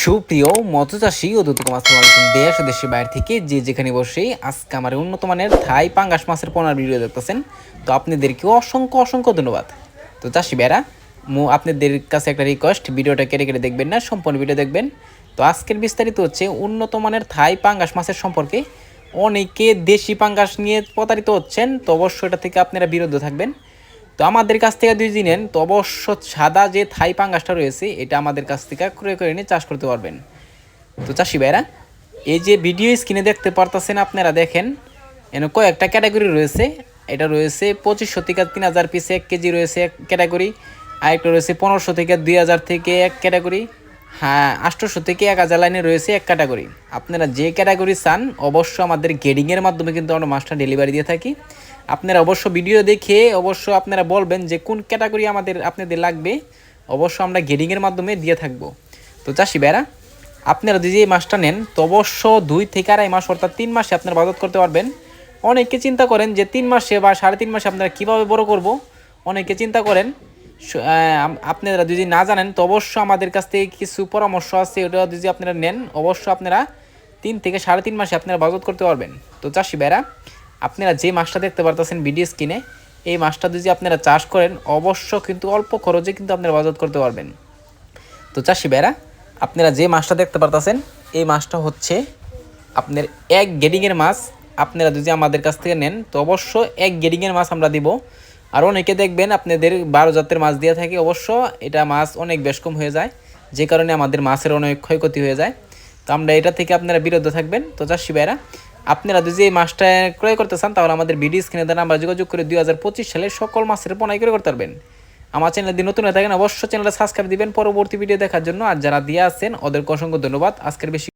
সুপ্রিয় মৎস্যচাষী ও দূতকম আসসালামু আলাইকুম দেশ ও দেশের বাইরে থেকে যে যেখানে বসে আজকে আমার উন্নত মানের থাই পাঙ্গাস মাছের পোনার ভিডিও দেখতেছেন। তো আপনাদেরকে অসংখ্য অসংখ্য ধন্যবাদ। তো চাষি ভাইরা আপনাদের কাছে একটা রিকোয়েস্ট, ভিডিওটা কেটে কেটে দেখবেন না, সম্পূর্ণ ভিডিও দেখবেন। তো আজকের বিস্তারিত হচ্ছে উন্নত মানের থাই পাঙ্গাস মাছের সম্পর্কে। অনেকে দেশি পাঙ্গাস নিয়ে প্রতারিত হচ্ছেন, তো অবশ্যই এটা থেকে আপনারা বিরত থাকবেন। তো আমাদের কাছ থেকে যদি নেন তো অবশ্য সাদা যে থাই পাঙ্গাসটা রয়েছে এটা আমাদের কাছ থেকে ক্রয় করে নিয়ে চাষ করতে পারবেন। তো চাষি ভাইরা এই যে ভিডিও স্ক্রিনে দেখতে পারতেছেন, আপনারা দেখেন এখানে কয়েকটা ক্যাটাগরি রয়েছে। এটা রয়েছে 2500 থেকে 3000 পিস 1 কেজি রয়েছে এক ক্যাটাগরি, আর একটা রয়েছে 1500 থেকে 2000 থেকে এক ক্যাটাগরি, হ্যাঁ 800 থেকে 1000 লাইনে রয়েছে এক ক্যাটাগরি। আপনারা যে ক্যাটাগরি চান অবশ্য আমাদের গেডিংয়ের মাধ্যমে কিন্তু আমরা মাছটা ডেলিভারি দিয়ে থাকি। আপনারা অবশ্য ভিডিও দেখে অবশ্য আপনারা বলবেন যে কোন ক্যাটাগরি আপনাদের লাগবে, অবশ্য আমরা গেডিংয়ের মাধ্যমে দিয়ে থাকবো। তো চাষি ভাইরা আপনারা যদি এই মাছটা নেন তো অবশ্য 2 থেকে 2.5 মাস অর্থাৎ 3 মাসে আপনারা বাজার করতে পারবেন। অনেকে চিন্তা করেন যে 3 মাসে বা 3.5 মাসে আপনারা কীভাবে বড় করব, অনেকে চিন্তা করেন। আপনারা যদি না জানেন তো অবশ্য আমাদের কাছ থেকে কিছু পরামর্শ আছে, ওটা যদি আপনারা নেন অবশ্য আপনারা 3 থেকে 3.5 মাসে আপনারা বাজার করতে পারবেন। তো চাষি ভাইরা আপনারা যে মাছটা দেখতে পারতেছেন ভিডিও স্ক্রিনে, এই মাছটা যদি আপনারা চাষ করেন অবশ্য কিন্তু অল্প খরচে কিন্তু আপনারা বাজার করতে পারবেন। তো চাষি ভাইরা আপনারা যে মাছটা দেখতে পারতেছেন এই মাছটা হচ্ছে আপনার এক গেডিংয়ের মাছ। আপনারা যদি আমাদের কাছ থেকে নেন তো অবশ্য এক গেডিংয়ের মাছ আমরা দিব। আর অনেকে দেখবেন আপনাদের 12 জাতের মাছ দিয়ে থাকে, অবশ্য এটা মাছ অনেক বেশ কম হয়ে যায়, যে কারণে আমাদের মাছের অনেক ক্ষয়ক্ষতি হয়ে যায়। তো আমরা এটা থেকে আপনারা বিরত থাকবেন। তো চাষি ভাইরা আপনারা যদি এই মাছটা ক্রয় করতে চান তাহলে আমাদের ভিডিও স্ক্রিনে দ্বারা আমরা যোগাযোগ করে 2025 সালে সকল মাছের পোনা ক্রয় করতে পারবেন। আমার চ্যানেল দিয়ে নতুন হয়ে থাকেন অবশ্যই চ্যানেলটা সাবস্ক্রাইব দিবেন পরবর্তী ভিডিও দেখার জন্য। আর যারা দিয়ে আছেন ওদেরকে অসংখ্য ধন্যবাদ। আজকের বেশি